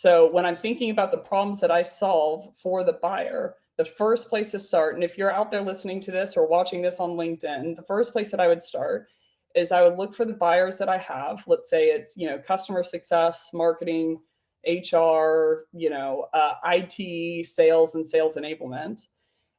So when I'm thinking about the problems that I solve for the buyer, the first place to start, and if you're out there listening to this or watching this on LinkedIn, the first place that I would start is I would look for the buyers that I have. Let's say it's, customer success, marketing, HR, IT, sales, and sales enablement.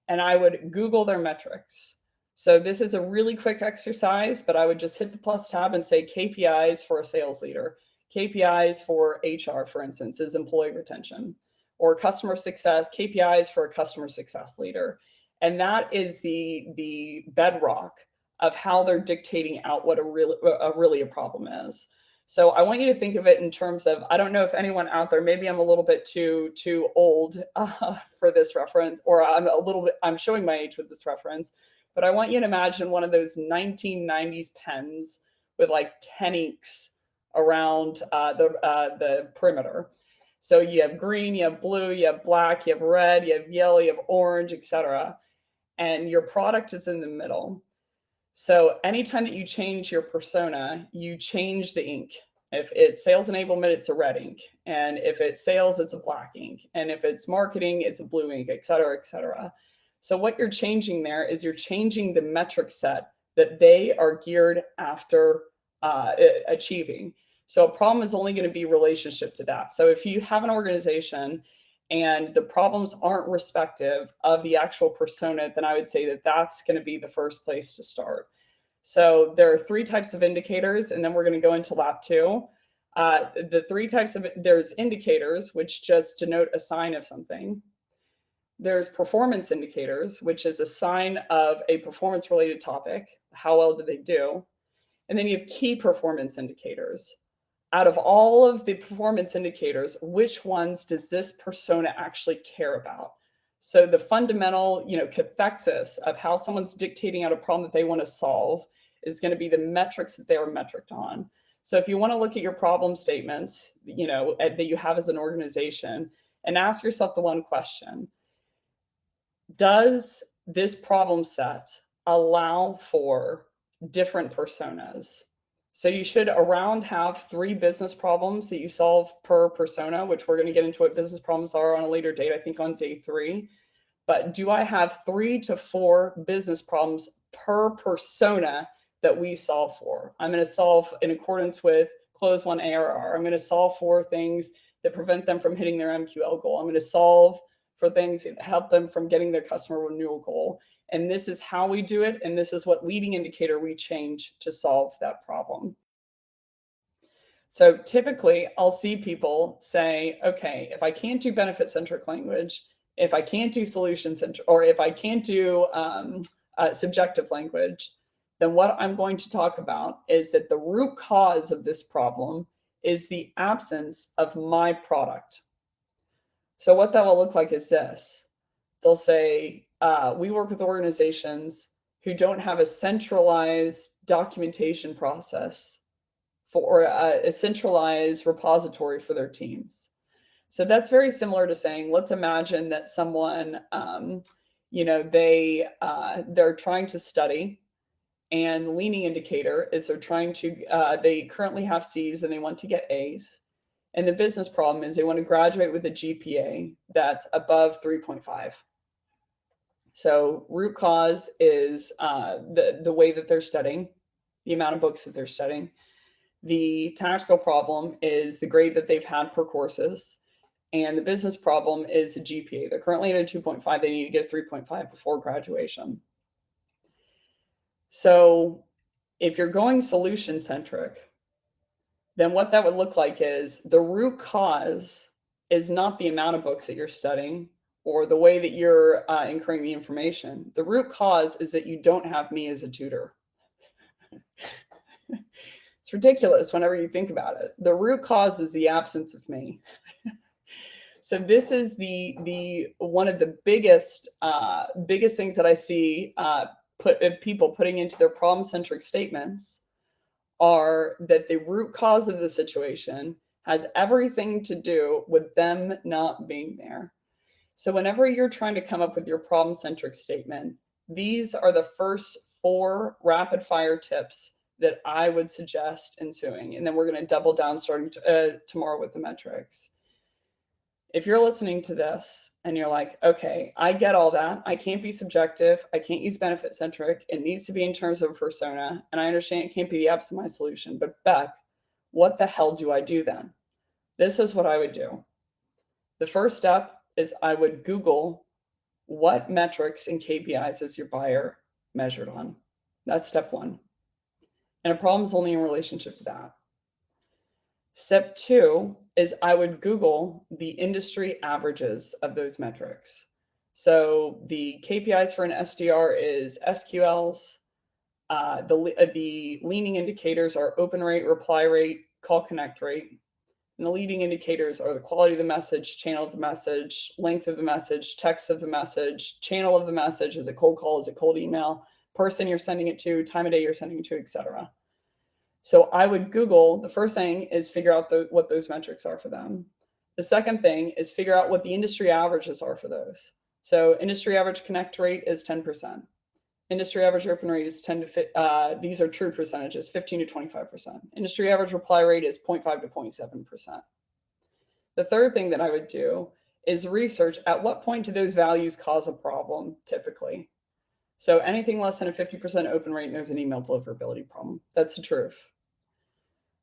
And I would Google their metrics. So this is a really quick exercise, but I would just hit the plus tab and say KPIs for a sales leader. KPIs for HR, for instance, is employee retention, or customer success, KPIs for a customer success leader. And that is the bedrock of how they're dictating out what really a problem is. So I want you to think of it in terms of, I don't know if anyone out there, maybe I'm a little bit too old for this reference, or I'm showing my age with this reference, but I want you to imagine one of those 1990s pens with like 10 inks around the perimeter. So you have green, you have blue, you have black, you have red, you have yellow, you have orange, etc. And your product is in the middle. So anytime that you change your persona, you change the ink. If it's sales enablement, it's a red ink. And if it's sales, it's a black ink. And if it's marketing, it's a blue ink, et cetera, et cetera. So what you're changing there is you're changing the metric set that they are geared after achieving. So a problem is only going to be relationship to that. So if you have an organization and the problems aren't respective of the actual persona, then I would say that that's going to be the first place to start. So there are 3 types of indicators, and then we're going to go into lap 2. The 3 types of, there's indicators, which just denote a sign of something. There's performance indicators, which is a sign of a performance related topic. How well do they do? And then you have key performance indicators. Out of all of the performance indicators, which ones does this persona actually care about? So the fundamental, cathexis of how someone's dictating out a problem that they want to solve is going to be the metrics that they are metriced on. So if you want to look at your problem statements, that you have as an organization, and ask yourself the one question: does this problem set allow for different personas? So you should around have 3 business problems that you solve per persona, which we're going to get into what business problems are on a later date, I think on day 3. But do I have 3 to 4 business problems per persona that we solve for? I'm going to solve in accordance with close 1 ARR. I'm going to solve for things that prevent them from hitting their MQL goal. I'm going to solve for things that help them from getting their customer renewal goal. And this is how we do it. And this is what leading indicator we change to solve that problem. So typically I'll see people say, okay, if I can't do benefit-centric language, if I can't do solution-centric, or if I can't do subjective language, then what I'm going to talk about is that the root cause of this problem is the absence of my product. So what that will look like is this. They'll say, we work with organizations who don't have a centralized documentation process or a centralized repository for their teams. So that's very similar to saying, let's imagine that someone, they're trying to study, and leading indicator is they currently have C's and they want to get A's. And the business problem is they want to graduate with a GPA that's above 3.5. So root cause is the way that they're studying, the amount of books that they're studying. The tactical problem is the grade that they've had per courses. And the business problem is a GPA. They're currently at a 2.5. They need to get a 3.5 before graduation. So if you're going solution-centric, then what that would look like is the root cause is not the amount of books that you're studying or the way that you're incurring the information. The root cause is that you don't have me as a tutor. It's ridiculous whenever you think about it. The root cause is the absence of me. So this is the one of the biggest things that I see people putting into their problem-centric statements are that the root cause of the situation has everything to do with them not being there. So whenever you're trying to come up with your problem-centric statement, these are the first 4 rapid-fire tips that I would suggest ensuing. And then we're going to double down starting tomorrow with the metrics. If you're listening to this and you're like, okay, I get all that. I can't be subjective. I can't use benefit centric. It needs to be in terms of a persona. And I understand it can't be the absent my solution. But Becc, what the hell do I do then? This is what I would do. The first step is I would Google what metrics and KPIs is your buyer measured on. That's step one. And a problem is only in relationship to that. Step two is I would Google the industry averages of those metrics. So the KPIs for an SDR is SQLs. The leading indicators are open rate, reply rate, call connect rate. And the leading indicators are the quality of the message, channel of the message, length of the message, text of the message, channel of the message. Is it cold call? Is it cold email? Person you're sending it to, time of day you're sending it to, etc. So I would Google, the first thing is figure out what those metrics are for them. The second thing is figure out what the industry averages are for those. So industry average connect rate is 10%. Industry average open rate is 10 to, these are true percentages, 15 to 25%. Industry average reply rate is 0.5 to 0.7%. The third thing that I would do is research at what point do those values cause a problem typically. So anything less than a 50% open rate, there's an email deliverability problem. That's the truth.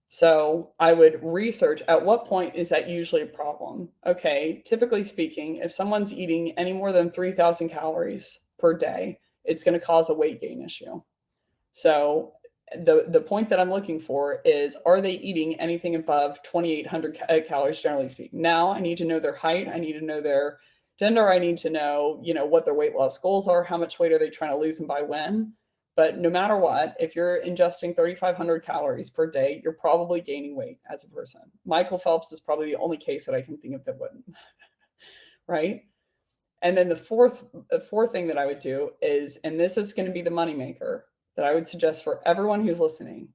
So I would research at what point is that usually a problem. Okay, typically speaking, if someone's eating any more than 3,000 calories per day, it's going to cause a weight gain issue. So the point that I'm looking for is, are they eating anything above 2,800 calories, generally speaking? Now I need to know their height. I need to know their gender. I need to know, what their weight loss goals are. How much weight are they trying to lose and by when? But no matter what, if you're ingesting 3,500 calories per day, you're probably gaining weight as a person. Michael Phelps is probably the only case that I can think of that wouldn't, right? And then the fourth thing that I would do is, and this is going to be the moneymaker that I would suggest for everyone who's listening,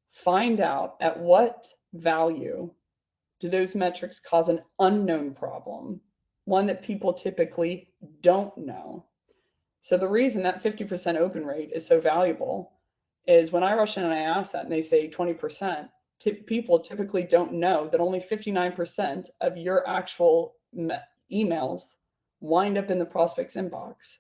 find out at what value do those metrics cause an unknown problem, one that people typically don't know. So the reason that 50% open rate is so valuable is when I rush in and I ask that and they say 20%, people typically don't know that only 59% of your actual emails wind up in the prospect's inbox.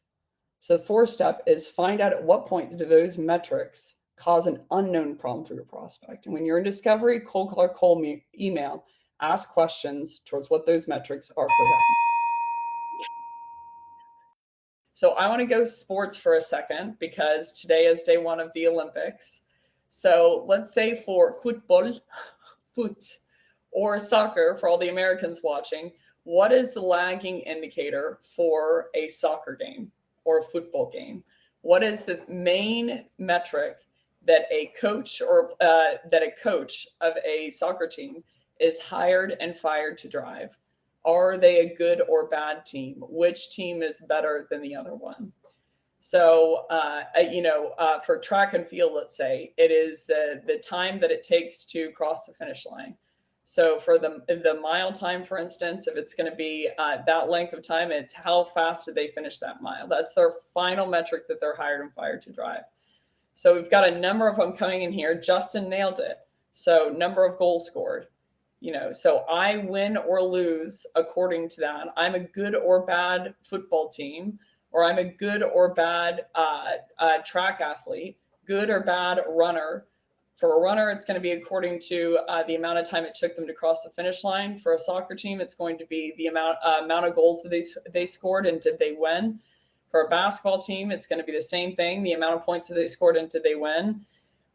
So the fourth step is find out at what point do those metrics cause an unknown problem for your prospect. And when you're in discovery, cold call or cold email, ask questions towards what those metrics are for them. So I want to go sports for a second because today is day one of the Olympics. So let's say for football, foot, or soccer, for all the Americans watching, what is the lagging indicator for a soccer game or a football game? What is the main metric that a coach or that a coach of a soccer team is hired and fired to drive? Are they a good or bad team? Which team is better than the other one? So, for track and field, let's say, it is the time that it takes to cross the finish line. So for the mile time, for instance, if it's going to be that length of time, it's how fast did they finish that mile? That's their final metric that they're hired and fired to drive. So we've got a number of them coming in here. Justin nailed it. So number of goals scored. So I win or lose according to that. I'm a good or bad football team, or I'm a good or bad track athlete, good or bad runner. For a runner, it's going to be according to the amount of time it took them to cross the finish line. For a soccer team, it's going to be the amount of goals that they scored and did they win. For a basketball team, it's going to be the same thing, the amount of points that they scored and did they win.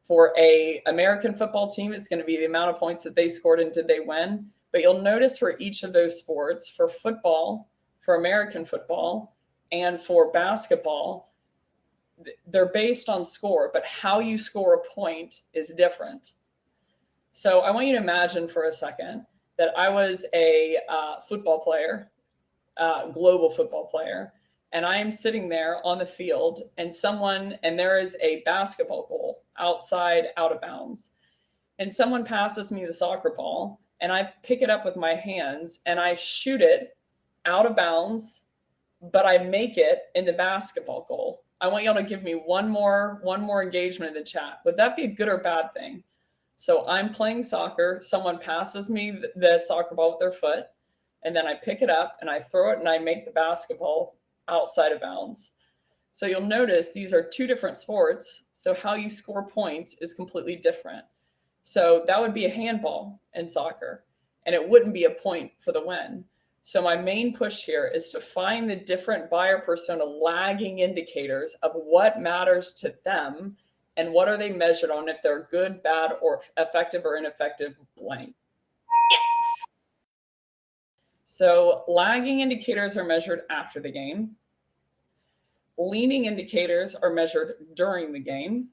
For a American football team, it's going to be the amount of points that they scored and did they win. But you'll notice for each of those sports, for football, for American football, and for basketball, they're based on score, but how you score a point is different. So I want you to imagine for a second that I was a football player, global football player, and I am sitting there on the field and there is a basketball goal outside, out of bounds. And someone passes me the soccer ball and I pick it up with my hands and I shoot it out of bounds, but I make it in the basketball goal. I want y'all to give me one more engagement in the chat. Would that be a good or bad thing? So I'm playing soccer. Someone passes me the soccer ball with their foot. and then I pick it up and I throw it and I make the basketball outside of bounds. So you'll notice these are two different sports. So how you score points is completely different. So that would be a handball in soccer, and it wouldn't be a point for the win. So my main push here is to find the different buyer persona lagging indicators of what matters to them and what are they measured on, if they're good, bad, or effective or ineffective blank. Yes. So lagging indicators are measured after the game. Leading indicators are measured during the game.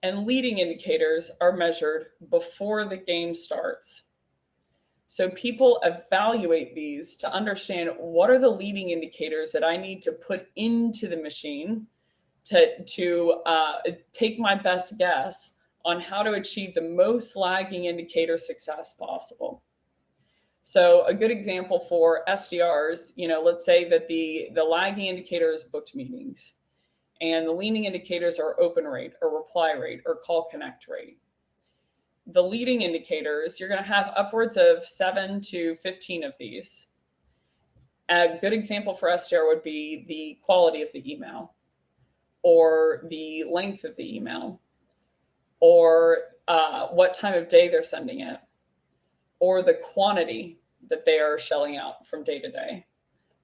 And leading indicators are measured before the game starts. So people evaluate these to understand what are the leading indicators that I need to put into the machine to take my best guess on how to achieve the most lagging indicator success possible. So a good example for SDRs, let's say that the lagging indicator is booked meetings, and the leading indicators are open rate or reply rate or call connect rate. The leading indicators, you're going to have upwards of 7 to 15 of these. A good example for SDR would be the quality of the email, or the length of the email, or what time of day they're sending it, or the quantity that they are shelling out from day to day,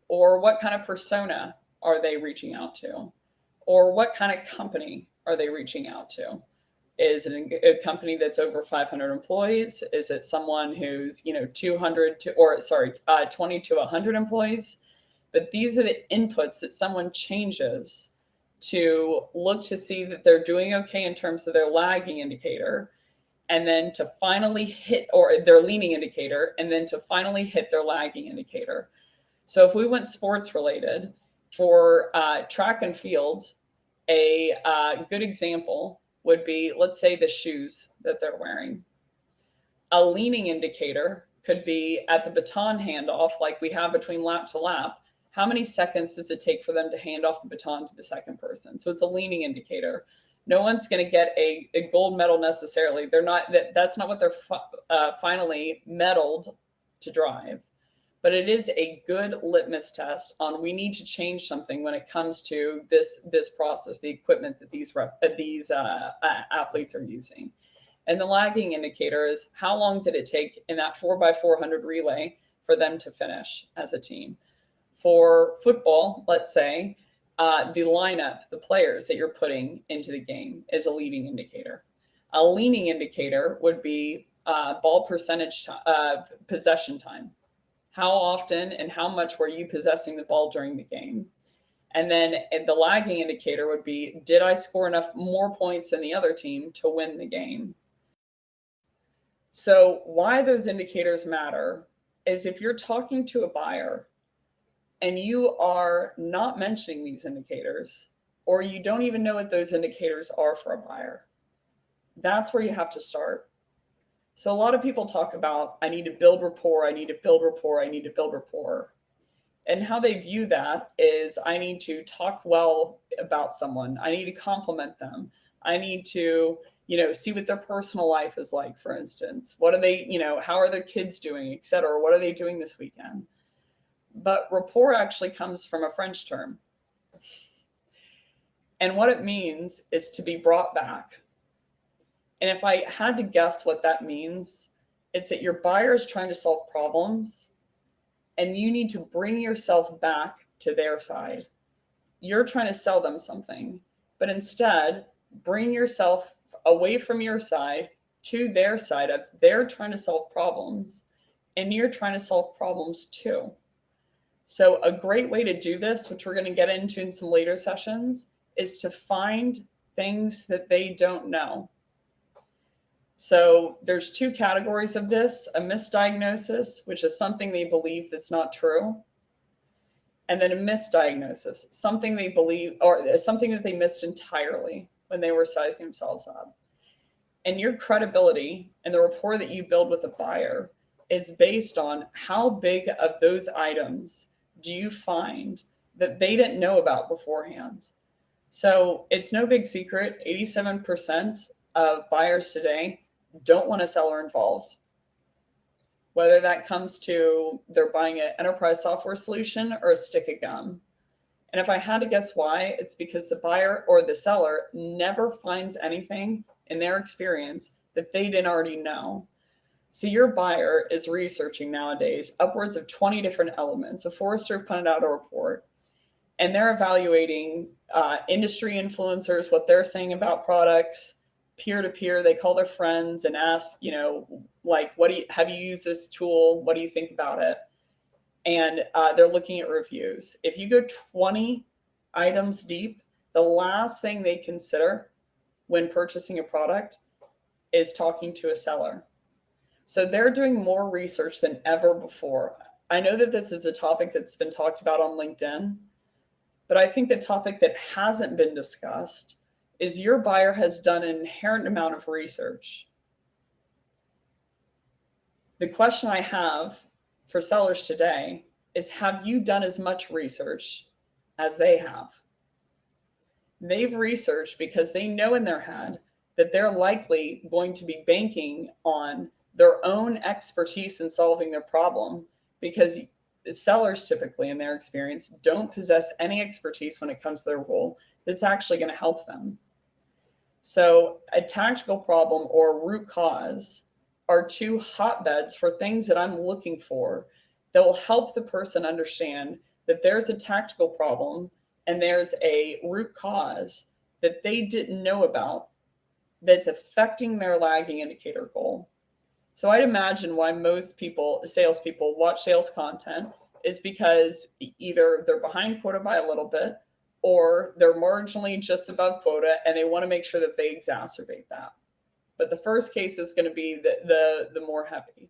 or what kind of persona are they reaching out to, or what kind of company are they reaching out to. Is it a company that's over 500 employees? Is it someone who's 20 to 100 employees? But these are the inputs that someone changes to look to see that they're doing okay in terms of their lagging indicator, and then to finally hit, or their leading indicator, and then to finally hit their lagging indicator. So if we went sports related, for track and field, a good example would be, let's say, the shoes that they're wearing. A leading indicator could be at the baton handoff, like we have between lap to lap. How many seconds does it take for them to hand off the baton to the second person? So it's a leading indicator. No one's going to get a gold medal necessarily. They're not. That's not what they're finally medaled to drive. But it is a good litmus test on, we need to change something when it comes to this process, the equipment that these athletes are using. And the lagging indicator is, how long did it take in that 4x400 relay for them to finish as a team? For football, let's say, the lineup, the players that you're putting into the game is a leading indicator. A leading indicator would be ball percentage, possession time. How often and how much were you possessing the ball during the game? And then the lagging indicator would be, did I score enough more points than the other team to win the game? So why those indicators matter is, if you're talking to a buyer and you are not mentioning these indicators, or you don't even know what those indicators are for a buyer, that's where you have to start. So a lot of people talk about, I need to build rapport, I need to build rapport, I need to build rapport. And how they view that is, I need to talk well about someone. I need to compliment them. I need to, see what their personal life is like, for instance. What are they, how are their kids doing, et cetera? What are they doing this weekend? But rapport actually comes from a French term. And what it means is to be brought back. And if I had to guess what that means, it's that your buyer is trying to solve problems, and you need to bring yourself back to their side. You're trying to sell them something, but instead bring yourself away from your side to their side of, they're trying to solve problems and you're trying to solve problems too. So a great way to do this, which we're going to get into in some later sessions, is to find things that they don't know. So there's two categories of this: a misdiagnosis, which is something they believe that's not true, and then a misdiagnosis, something they believe, or something that they missed entirely when they were sizing themselves up. And your credibility and the rapport that you build with a buyer is based on how big of those items do you find that they didn't know about beforehand. So it's no big secret, 87% of buyers today don't want a seller involved. whether that comes to they're buying an enterprise software solution or a stick of gum. And if I had to guess why, it's because the buyer or the seller never finds anything in their experience that they didn't already know. So your buyer is researching nowadays upwards of 20 different elements. A Forrester put out a report, and they're evaluating industry influencers, what they're saying about products, peer to peer. They call their friends and ask, like, have you used this tool? What do you think about it? And they're looking at reviews. If you go 20 items deep, the last thing they consider when purchasing a product is talking to a seller. So they're doing more research than ever before. I know that this is a topic that's been talked about on LinkedIn, but I think the topic that hasn't been discussed is your buyer has done an inherent amount of research. The question I have for sellers today is, have you done as much research as they have? They've researched because they know in their head that they're likely going to be banking on their own expertise in solving their problem, because sellers typically, in their experience, don't possess any expertise when it comes to their role that's actually going to help them. So a tactical problem or root cause are two hotbeds for things that I'm looking for that will help the person understand that there's a tactical problem and there's a root cause that they didn't know about that's affecting their lagging indicator goal. So I'd imagine why most people, salespeople, watch sales content is because either they're behind quota by a little bit, or they're marginally just above quota and they want to make sure that they exacerbate that. But the first case is going to be the more heavy.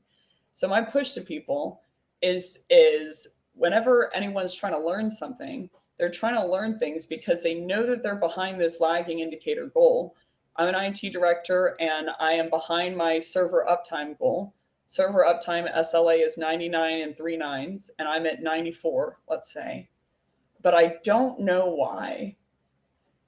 So my push to people is whenever anyone's trying to learn something, they're trying to learn things because they know that they're behind this lagging indicator goal. I'm an IT director and I am behind my server uptime goal. Server uptime SLA is 99 and 3/9, and I'm at 94, let's say. But I don't know why.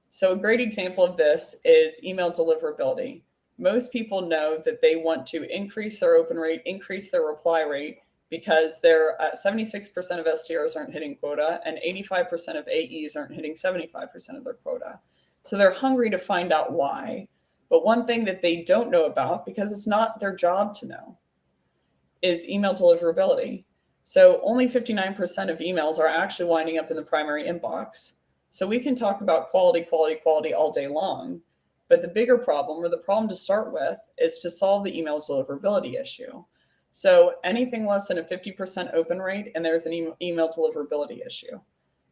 So a great example of this is email deliverability. Most people know that they want to increase their open rate, increase their reply rate, because they're 76% of SDRs aren't hitting quota and 85% of AEs aren't hitting 75% of their quota. So they're hungry to find out why. But one thing that they don't know about, because it's not their job to know, is email deliverability. So only 59% of emails are actually winding up in the primary inbox. So we can talk about quality, quality, quality all day long. But the bigger problem, or the problem to start with, is to solve the email deliverability issue. So anything less than a 50% open rate, and there's an email deliverability issue.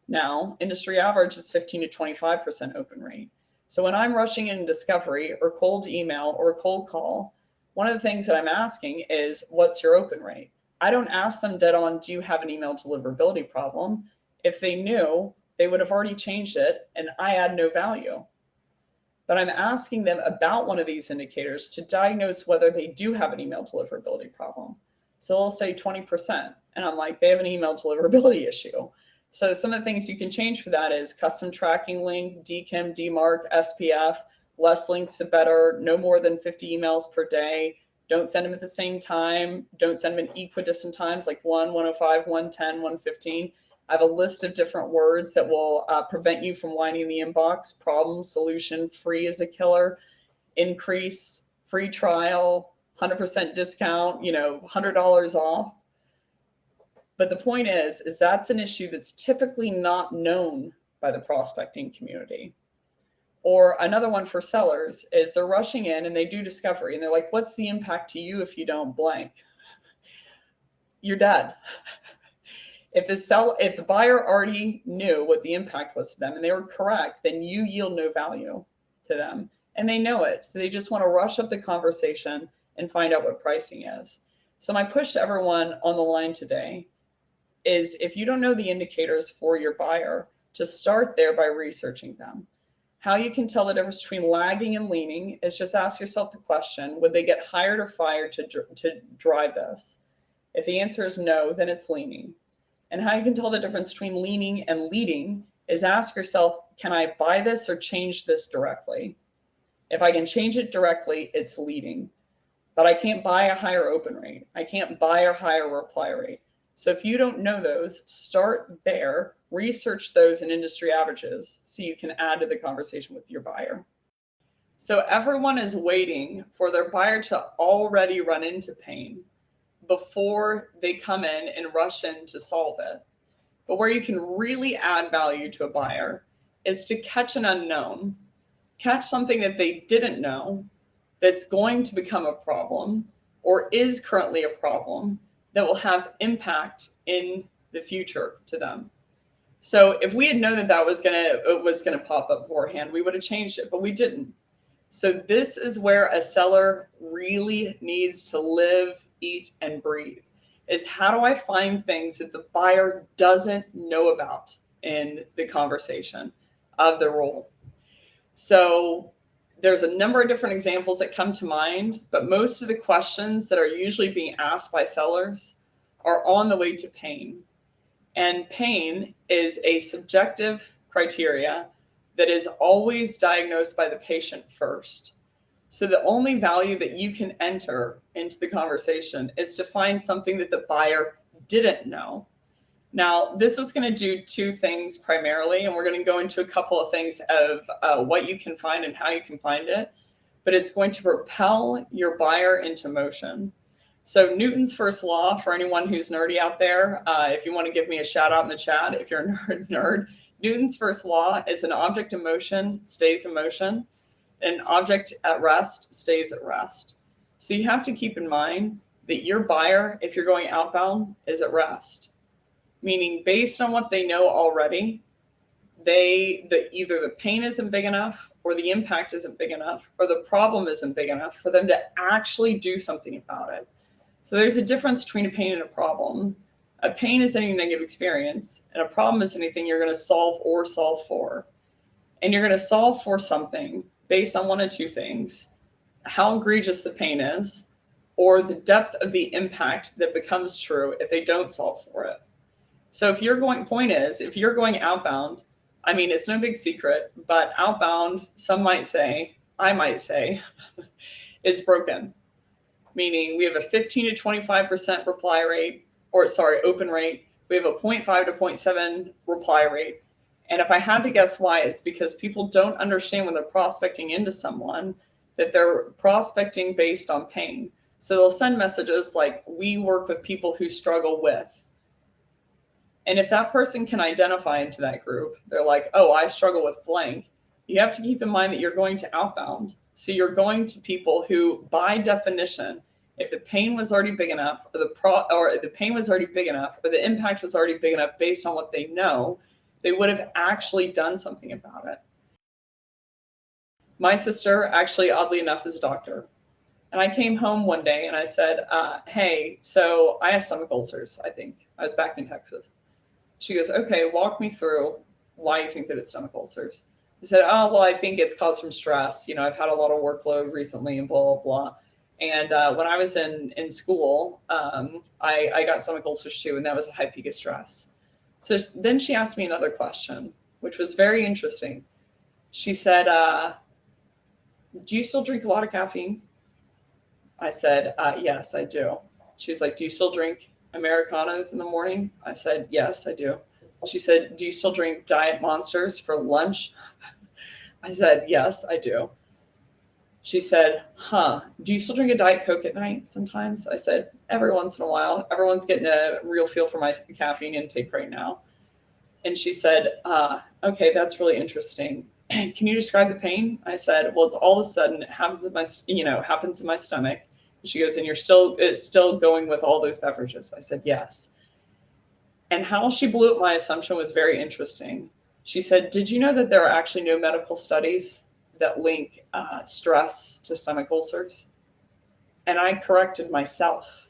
Now, industry average is 15 to 25% open rate. So when I'm rushing in discovery or cold email or cold call, one of the things that I'm asking is, what's your open rate? I don't ask them dead on, do you have an email deliverability problem? If they knew, they would have already changed it, and I add no value. But I'm asking them about one of these indicators to diagnose whether they do have an email deliverability problem. So they'll say 20%, and I'm like, they have an email deliverability issue. So some of the things you can change for that is custom tracking link, DKIM, DMARC, SPF, less links the better, no more than 50 emails per day. Don't send them at the same time. Don't send them in equidistant times, like 1, 105, 110, 115. I have a list of different words that will prevent you from lining the inbox. Problem, solution, free is a killer, increase, free trial, 100% discount, $100 off. But the point is that's an issue that's typically not known by the prospecting community. Or another one for sellers is they're rushing in and they do discovery and they're like, what's the impact to you if you don't blank? You're dead. If the buyer already knew what the impact was to them and they were correct, then you yield no value to them. And they know it. So they just want to rush up the conversation and find out what pricing is. So my push to everyone on the line today is, if you don't know the indicators for your buyer, just start there by researching them. How you can tell the difference between lagging and leaning is just ask yourself the question, would they get hired or fired to drive this? If the answer is no, then it's leaning. And how you can tell the difference between leaning and leading is ask yourself, can I buy this or change this directly? If I can change it directly, it's leading. but I can't buy a higher open rate. I can't buy a higher reply rate. So if you don't know those, start there, research those in industry averages so you can add to the conversation with your buyer. So everyone is waiting for their buyer to already run into pain before they come in and rush in to solve it. But where you can really add value to a buyer is to catch an unknown, catch something that they didn't know that's going to become a problem or is currently a problem that will have impact in the future to them. So if we had known that that was gonna pop up beforehand, we would have changed it, but we didn't. So this is where a seller really needs to live, eat, and breathe, is how do I find things that the buyer doesn't know about in the conversation of the role? So there's a number of different examples that come to mind, but most of the questions that are usually being asked by sellers are on the way to pain. And pain is a subjective criteria that is always diagnosed by the patient first. So the only value that you can enter into the conversation is to find something that the buyer didn't know. Now, this is going to do two things primarily, and we're going to go into a couple of things of what you can find and how you can find it, but it's going to propel your buyer into motion. So Newton's first law, for anyone who's nerdy out there, if you want to give me a shout out in the chat, if you're a nerd, Newton's first law is an object in motion stays in motion, an object at rest stays at rest. So you have to keep in mind that your buyer, if you're going outbound, is at rest. Meaning based on what they know already, either the pain isn't big enough or the impact isn't big enough or the problem isn't big enough for them to actually do something about it. So there's a difference between a pain and a problem. A pain is any negative experience, and a problem is anything you're going to solve or solve for. And you're going to solve for something based on one of two things: how egregious the pain is, or the depth of the impact that becomes true if they don't solve for it. So if you're going outbound, I mean, it's no big secret, but outbound, some might say, I might say, is broken. Meaning we have a 15 to 25% reply rate, open rate. We have a 0.5 to 0.7 reply rate. And if I had to guess why, it's because people don't understand when they're prospecting into someone that they're prospecting based on pain. So they'll send messages like, we work with people who struggle with. And if that person can identify into that group, they're like, oh, I struggle with blank. You have to keep in mind that you're going to outbound. So you're going to people who, by definition, if the pain was already big enough, or the pain was already big enough, or the impact was already big enough based on what they know, they would have actually done something about it. My sister, actually, oddly enough, is a doctor. And I came home one day and I said, hey, so I have stomach ulcers, I think. I was back in Texas. She goes, okay, walk me through why you think that it's stomach ulcers. I said, oh, well, I think it's caused from stress. I've had a lot of workload recently and blah, blah, blah. And when I was in school, I got stomach ulcers too, and that was a high peak of stress. So then she asked me another question, which was very interesting. She said, do you still drink a lot of caffeine? I said, yes, I do. She's like, do you still drink Americanos in the morning? I said, yes, I do. She said, do you still drink Diet Monsters for lunch? I said, yes, I do. She said, do you still drink a Diet Coke at night sometimes? I said, every once in a while. Everyone's getting a real feel for my caffeine intake right now. And she said, okay, that's really interesting. Can you describe the pain? I said, well, it's all of a sudden it happens in my stomach. And she goes, and it's still going with all those beverages. I said, yes. And how she blew up my assumption was very interesting. She said, did you know that there are actually no medical studies that link stress to stomach ulcers? And I corrected myself.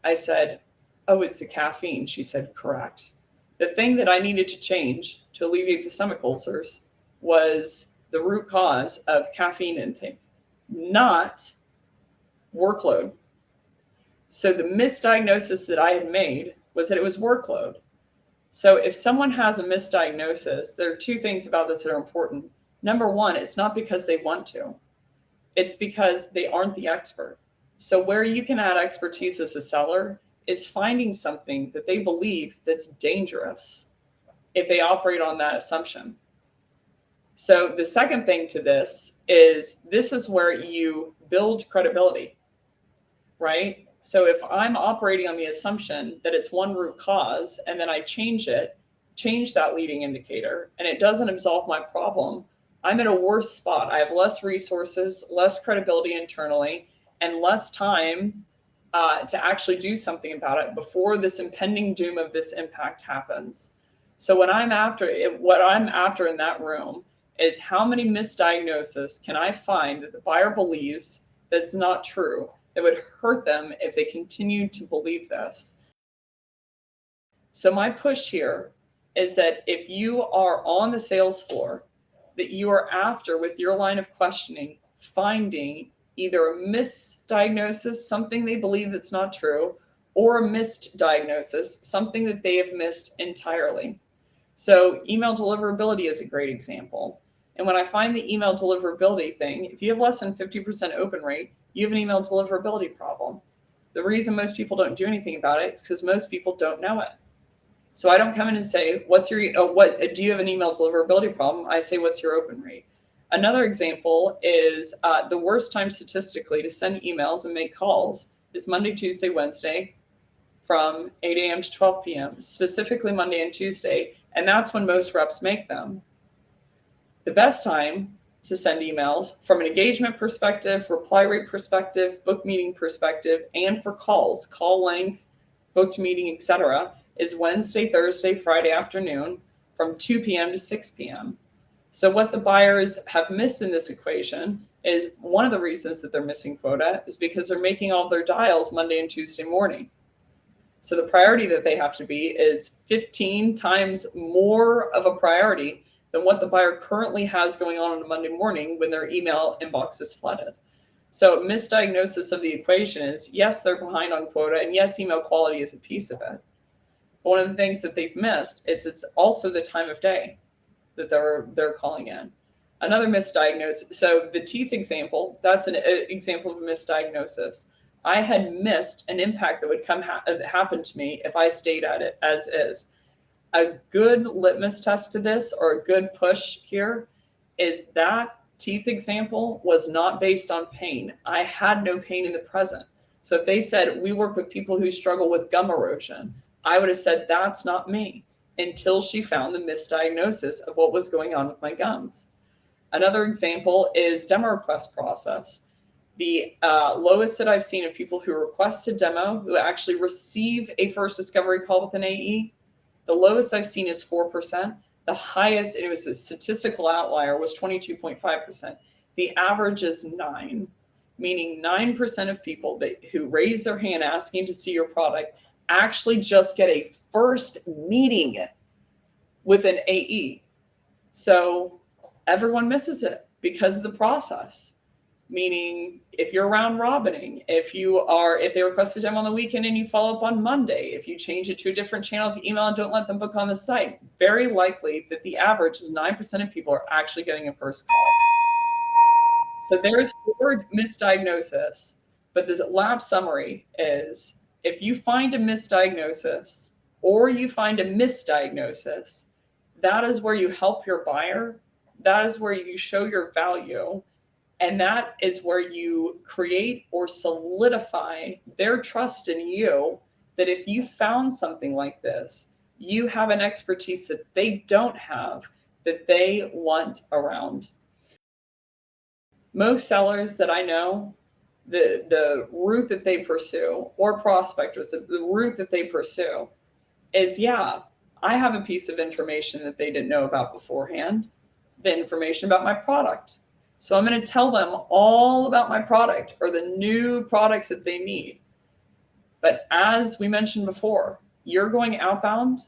I said, oh, it's the caffeine. She said, correct. The thing that I needed to change to alleviate the stomach ulcers was the root cause of caffeine intake, not workload. So the misdiagnosis that I had made was that it was workload. So if someone has a misdiagnosis, there are two things about this that are important. Number one, it's not because they want to. It's because they aren't the expert. So where you can add expertise as a seller is finding something that they believe that's dangerous if they operate on that assumption. So the second thing to this is where you build credibility, right? So if I'm operating on the assumption that it's one root cause and then I change that leading indicator, and it doesn't absolve my problem, I'm in a worse spot. I have less resources, less credibility internally, and less time to actually do something about it before this impending doom of this impact happens. So what I'm after in that room is how many misdiagnoses can I find that the buyer believes that's not true, that would hurt them if they continue to believe this. So my push here is that if you are on the sales floor, that you are after, with your line of questioning, finding either a misdiagnosis, something they believe that's not true, or a missed diagnosis, something that they have missed entirely. So email deliverability is a great example. And when I find the email deliverability thing, if you have less than 50% open rate, you have an email deliverability problem. The reason most people don't do anything about it is because most people don't know it. So I don't come in and say, do you have an email deliverability problem? I say, what's your open rate? Another example is the worst time statistically to send emails and make calls is Monday, Tuesday, Wednesday from 8 a.m. to 12 p.m., specifically Monday and Tuesday. And that's when most reps make them. The best time to send emails from an engagement perspective, reply rate perspective, book meeting perspective, and for calls, call length, booked meeting, etc., is Wednesday, Thursday, Friday afternoon from 2 p.m. to 6 p.m. So what the buyers have missed in this equation is one of the reasons that they're missing quota is because they're making all of their dials Monday and Tuesday morning. So the priority that they have to be is 15 times more of a priority than what the buyer currently has going on a Monday morning when their email inbox is flooded. So misdiagnosis of the equation is, yes, they're behind on quota, and yes, email quality is a piece of it. But one of the things that they've missed is it's also the time of day that they're calling in. Another misdiagnosis. So the teeth example, that's an example of a misdiagnosis. I had missed an impact that would happen to me if I stayed at it as is. A good litmus test to this, or a good push here, is that teeth example was not based on pain. I had no pain in the present. So if they said, we work with people who struggle with gum erosion, I would have said, that's not me, until she found the misdiagnosis of what was going on with my gums. Another example is demo request process. The lowest that I've seen of people who request a demo, who actually receive a first discovery call with an AE, the lowest I've seen is 4%. The highest, it was a statistical outlier, was 22.5%. The average is 9, meaning 9% of people who raise their hand asking to see your product actually just get a first meeting with an AE. So everyone misses it because of the process. Meaning, if you're round robining, if they request a demo on the weekend and you follow up on Monday, if you change it to a different channel, if you email and don't let them book on the site, very likely that the average is 9% of people are actually getting a first call. So there's word misdiagnosis, but this lab summary is, if you find a misdiagnosis or you find a misdiagnosis, that is where you help your buyer. That is where you show your value. And that is where you create or solidify their trust in you, that if you found something like this, you have an expertise that they don't have, that they want around. Most sellers that I know, the route that they pursue, or prospectors, the route that they pursue is, yeah, I have a piece of information that they didn't know about beforehand, the information about my product. So I'm going to tell them all about my product or the new products that they need. But as we mentioned before, you're going outbound,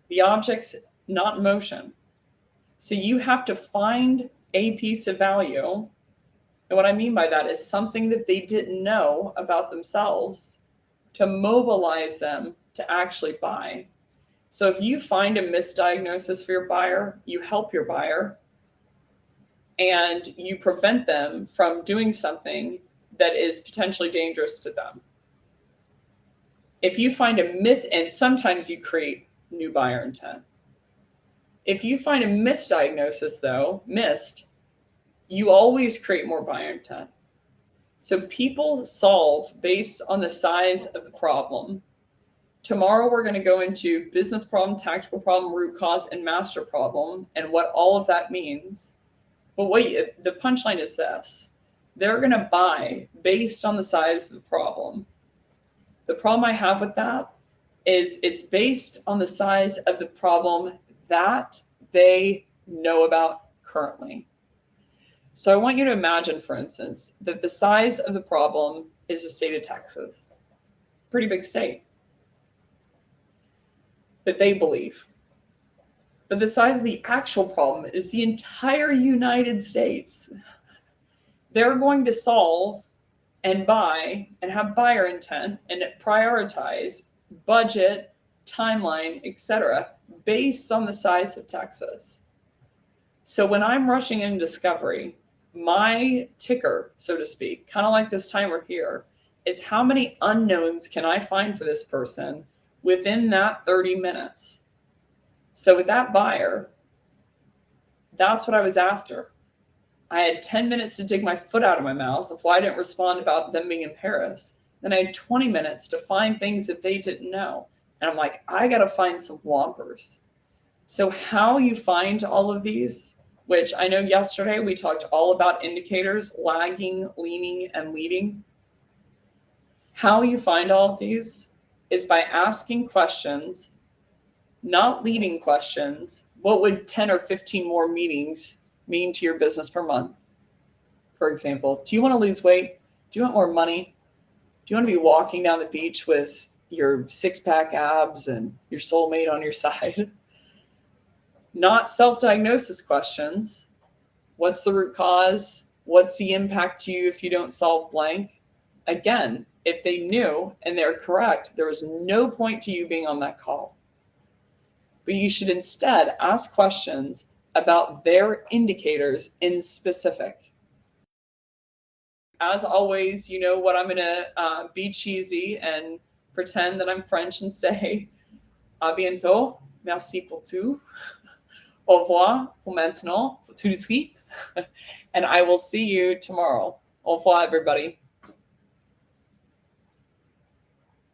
the object's not in motion. So you have to find a piece of value. And what I mean by that is something that they didn't know about themselves to mobilize them to actually buy. So if you find a misdiagnosis for your buyer, you help your buyer. and you prevent them from doing something that is potentially dangerous to them. If you find and sometimes you create new buyer intent. If you find a misdiagnosis, though, you always create more buyer intent. So people solve based on the size of the problem. Tomorrow, we're going to go into business problem, tactical problem, root cause, and master problem, and what all of that means. But the punchline is this. They're going to buy based on the size of the problem. The problem I have with that is it's based on the size of the problem that they know about currently. So I want you to imagine, for instance, that the size of the problem is the state of Texas. Pretty big state. That they believe. But the size of the actual problem is the entire United States. They're going to solve and buy and have buyer intent and prioritize budget, timeline, etc., based on the size of Texas. So when I'm rushing in discovery, my ticker, so to speak, kind of like this timer here, is how many unknowns can I find for this person within that 30 minutes. So with that buyer, that's what I was after. I had 10 minutes to dig my foot out of my mouth of why I didn't respond about them being in Paris. Then I had 20 minutes to find things that they didn't know. And I'm like, I got to find some whoppers. So how you find all of these, which I know yesterday we talked all about indicators, lagging, leaning, and leading. How you find all of these is by asking questions, not leading questions. What would 10 or 15 more meetings mean to your business per month? For example, do you want to lose weight? Do you want more money? Do you want to be walking down the beach with your six-pack abs and your soulmate on your side? Not self-diagnosis questions. What's the root cause? What's the impact to you if you don't solve blank? Again, if they knew and they're correct, there was no point to you being on that call. But you should instead ask questions about their indicators in specific. As always, you know what, I'm going to be cheesy and pretend that I'm French and say, à bientôt, merci pour tout, au revoir pour maintenant, pour tout de suite, and I will see you tomorrow. Au revoir, everybody.